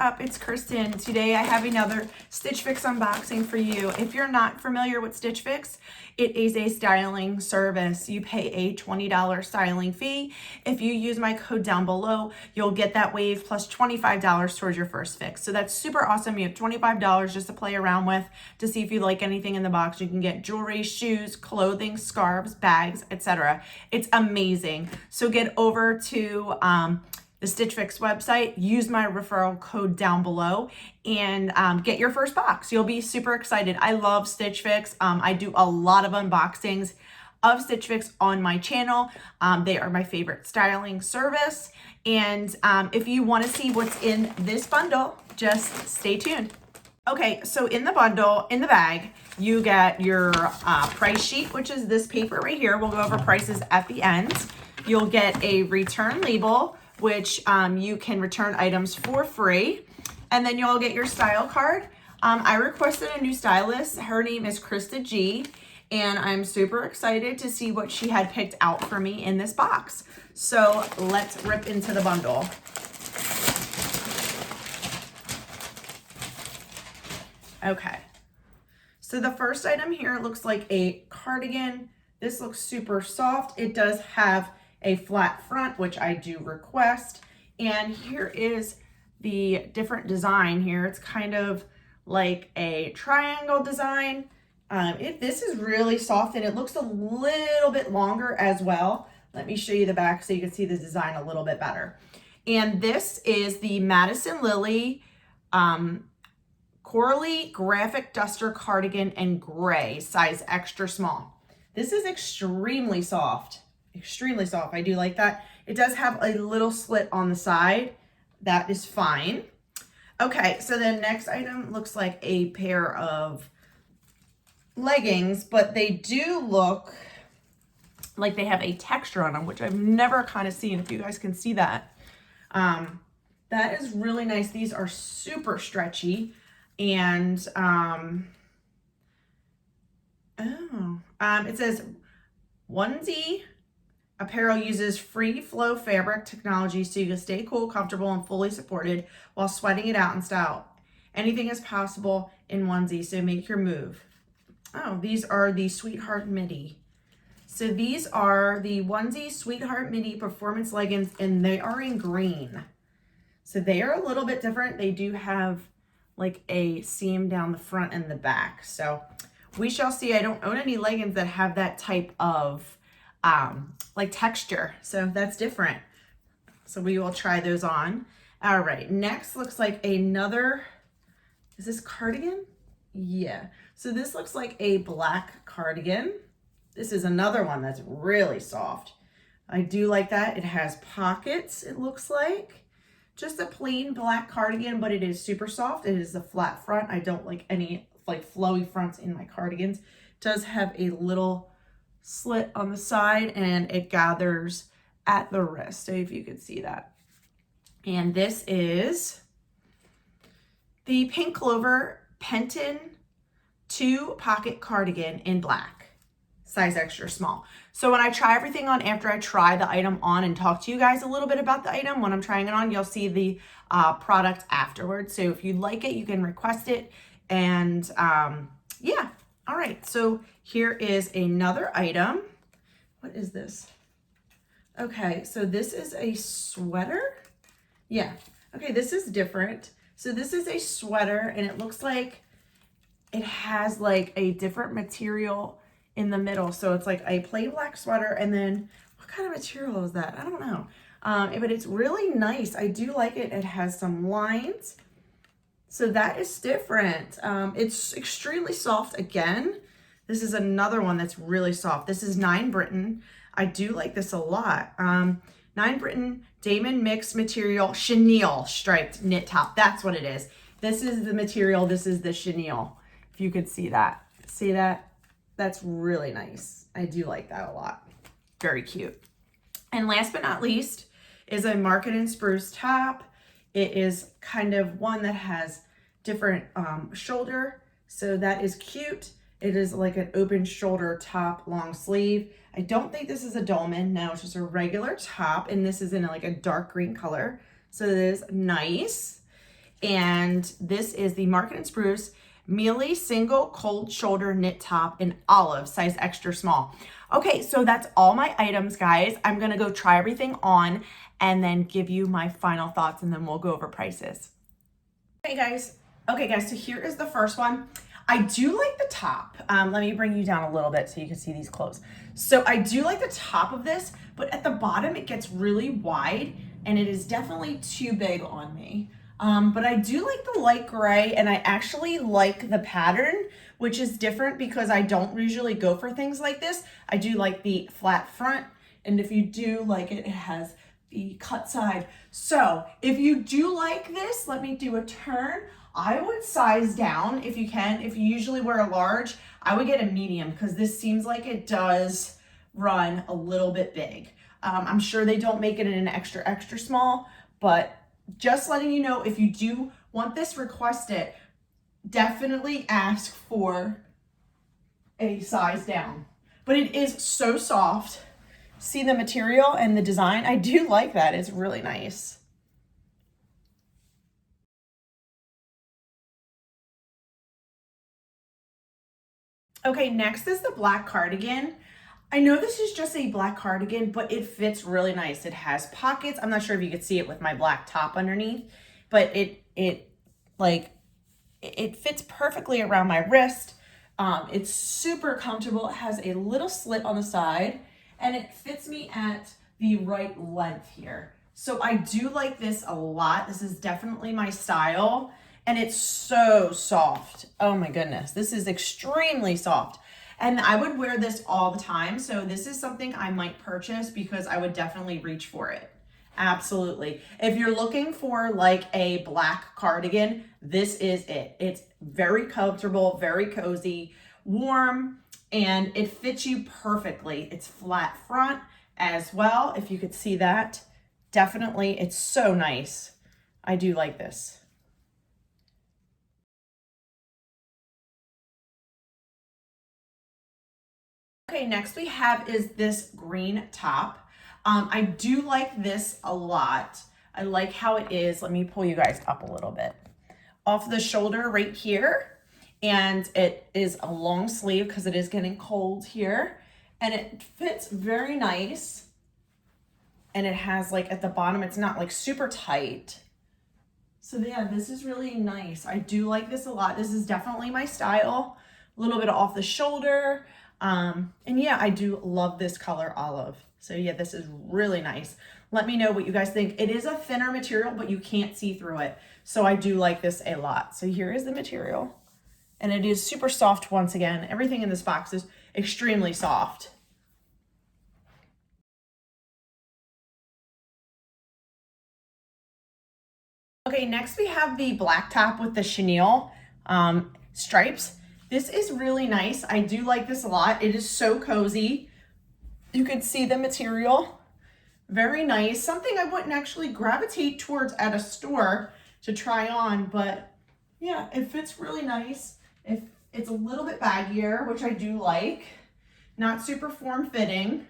up? It's Kristen. Today I have another Stitch Fix unboxing for you. If you're not familiar with Stitch Fix, it is a styling service. You pay a $20 styling fee. If you use my code down below, you'll get that wave plus $25 towards your first fix. So that's super awesome. You have $25 just to play around with to see if you like anything in the box. You can get jewelry, shoes, clothing, scarves, bags, etc. It's amazing. So get over to the Stitch Fix website, use my referral code down below, and get your first box. You'll be super excited. I love Stitch Fix. I do a lot of unboxings of Stitch Fix on my channel. They are my favorite styling service. And if you want to see what's in this bundle, just stay tuned. Okay, so in the bundle, in the bag, you get your price sheet, which is this paper right here. We'll go over prices at the end. You'll get a return label, which you can return items for free. And then you'll get your style card. I requested a new stylist. Her name is Krista G. And I'm super excited to see what she had picked out for me in this box. So let's rip into the bundle. Okay. So the first item here looks like a cardigan. This looks super soft. It does have a flat front, which I do request. And here is the different design here. It's kind of like a triangle design. This is really soft and it looks a little bit longer as well. Let me show you the back so you can see the design a little bit better. And this is the Madison Lily Corally Graphic Duster Cardigan in gray, size extra small. This is extremely soft. Extremely soft. I do like that. It does have a little slit on the side. That is fine. Okay, so the next item looks like a pair of leggings, but they do look like they have a texture on them, which I've never kind of seen, if you guys can see that. That is really nice. These are super stretchy. And it says onesie apparel uses free flow fabric technology so you can stay cool, comfortable, and fully supported while sweating it out in style. Anything is possible in onesie, so make your move. Oh, these are the Sweetheart Midi. So these are the onesie Sweetheart Midi performance leggings, and they are in green. So they are a little bit different. They do have like a seam down the front and the back. So we shall see. I don't own any leggings that have that type of like texture. So that's different. So we will try those on. All right, next looks like another, is this cardigan? Yeah. So this looks like a black cardigan. This is another one that's really soft. I do like that. It has pockets, it looks like. Just a plain black cardigan, but it is super soft. It is a flat front. I don't like any like flowy fronts in my cardigans. It does have a little slit on the side and it gathers at the wrist. So if you could see that. And this is the Pink Clover Penton 2 pocket cardigan in black, size extra small. So when I try everything on, after I try the item on and talk to you guys a little bit about the item, when I'm trying it on, you'll see the product afterwards. So if you like it, you can request it. And yeah, all right. So here is another item. What is this? Okay, so this is a sweater. Yeah, okay, this is different. So this is a sweater and it looks like it has like a different material in the middle. So it's like a plain black sweater and then what kind of material is that? I don't know. But it's really nice. I do like it. It has some lines. So that is different. It's extremely soft again. This is another one that's really soft. This is 9 Britain. I do like this a lot. 9 Britain Damon Mix Material Chenille striped knit top. That's what it is. This is the material. This is the chenille. If you could see that. See that? That's really nice. I do like that a lot. Very cute. And last but not least is a Market and Spruce top. It is kind of one that has different shoulder. So that is cute. It is like an open shoulder top, long sleeve. I don't think this is a dolman. No, it's just a regular top. And this is in like a dark green color. So it is nice. And this is the Market and Spruce Mealy Single Cold Shoulder Knit Top in olive, size extra small. Okay, so that's all my items, guys. I'm gonna go try everything on and then give you my final thoughts, and then we'll go over prices. Okay guys, so here is the first one. I do like the top. Let me bring you down a little bit so you can see these clothes. So I do like the top of this, but at the bottom it gets really wide and it is definitely too big on me. But I do like the light gray, and I actually like the pattern, which is different because I don't usually go for things like this. I do like the flat front, and if you do like it, it has the cut side. So if you do like this, let me do a turn. I would size down if you can. If you usually wear a large, I would get a medium because this seems like it does run a little bit big. I'm sure they don't make it in an extra, extra small, but just letting you know, if you do want this, request it. Definitely ask for a size down. But it is so soft. See the material and the design? I do like that. It's really nice. Okay, next is the black cardigan. I know this is just a black cardigan, but it fits really nice. It has pockets. I'm not sure if you could see it with my black top underneath, but it fits perfectly around my wrist. It's super comfortable. It has a little slit on the side, and it fits me at the right length here. So I do like this a lot. This is definitely my style, and it's so soft. Oh my goodness, this is extremely soft. And I would wear this all the time. So this is something I might purchase because I would definitely reach for it. Absolutely. If you're looking for like a black cardigan, this is it. It's very comfortable, very cozy, warm, and it fits you perfectly. It's flat front as well. If you could see that, definitely. It's so nice. I do like this. Okay, next we have is this green top. I do like this a lot. I like how it is. Let me pull you guys up a little bit. Off the shoulder right here. And it is a long sleeve because it is getting cold here. And it fits very nice. And it has like at the bottom, it's not like super tight. So yeah, this is really nice. I do like this a lot. This is definitely my style. A little bit off the shoulder. And yeah, I do love this color olive. So yeah, this is really nice. Let me know what you guys think. It is a thinner material, but you can't see through it. So I do like this a lot. So here is the material. And it is super soft once again. Everything in this box is extremely soft. Okay, next we have the black top with the chenille stripes. This is really nice. I do like this a lot. It is so cozy. You can see the material. Very nice. Something I wouldn't actually gravitate towards at a store to try on, but yeah, it fits really nice. It's a little bit baggier, which I do like. Not super form-fitting.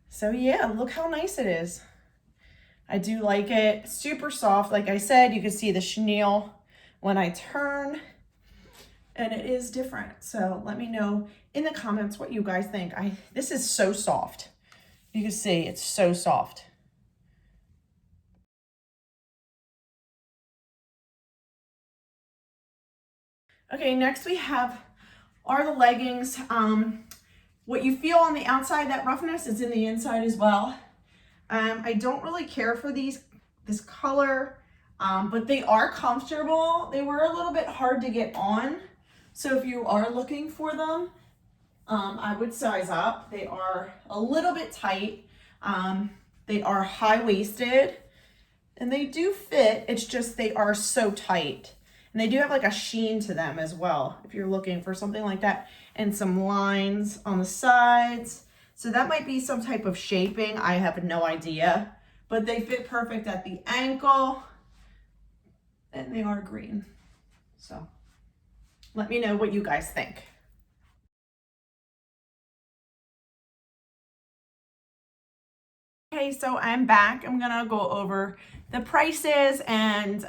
So yeah, look how nice it is. I do like it. Super soft. Like I said, you can see the chenille when I turn, and it is different. So let me know in the comments what you guys think. This is so soft. You can see it's so soft. Okay, next we are the leggings. What you feel on the outside, that roughness, is in the inside as well. I don't really care for this color, but they are comfortable. They were a little bit hard to get on. So if you are looking for them, I would size up. They are a little bit tight. They are high-waisted and they do fit. It's just they are so tight. And they do have like a sheen to them as well, if you're looking for something like that. And some lines on the sides. So that might be some type of shaping. I have no idea. But they fit perfect at the ankle. And they are green. So let me know what you guys think. Okay, so I'm back. I'm gonna go over the prices and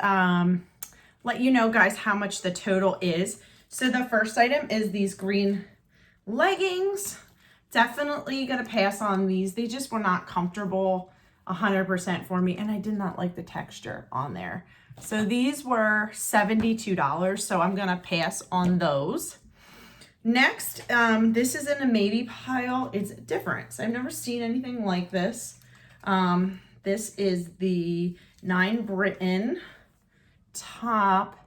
let you know, guys, how much the total is. So the first item is these green leggings. Definitely gonna pass on these. They just were not comfortable 100% for me, and I did not like the texture on there. So these were $72, so I'm gonna pass on those. Next, this is in a maybe pile. It's different. So I've never seen anything like this. This is the 9 Britain top,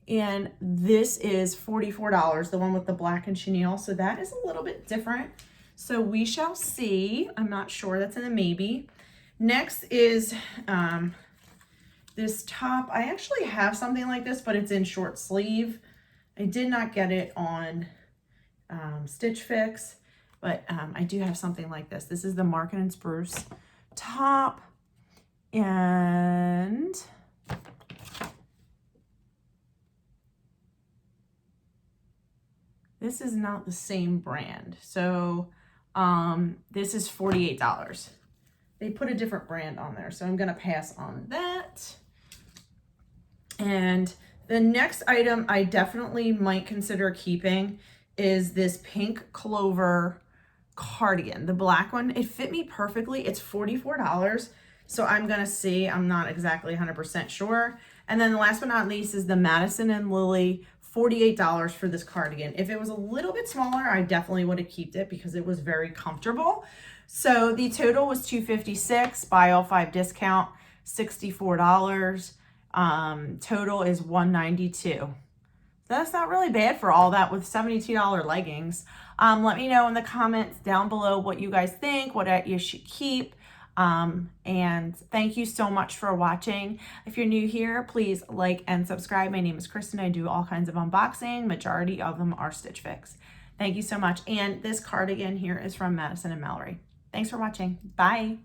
and this is $44, the one with the black and chenille. So that is a little bit different. So we shall see. I'm not sure. That's in a maybe. Next is this top. I actually have something like this, but it's in short sleeve. I did not get it on Stitch Fix, but I do have something like this. This is the Market and Spruce top, and this is not the same brand. So this is $48. They put a different brand on there, so I'm gonna pass on that. And the next item I definitely might consider keeping is this pink Clover cardigan, the black one. It fit me perfectly. It's $44, so I'm gonna see. I'm not exactly 100% sure. And then the last but not least is the Madison and Mallory, $48 for this cardigan. If it was a little bit smaller, I definitely would have kept it because it was very comfortable. So the total was $256, buy all 5 discount, $64. Total is $192. That's not really bad for all that with $72 leggings. Let me know in the comments down below what you guys think, what you should keep. And thank you so much for watching. If you're new here, please like and subscribe. My name is Kristen. I do all kinds of unboxing. Majority of them are Stitch Fix. Thank you so much. And this cardigan here is from Madison and Mallory. Thanks for watching. Bye.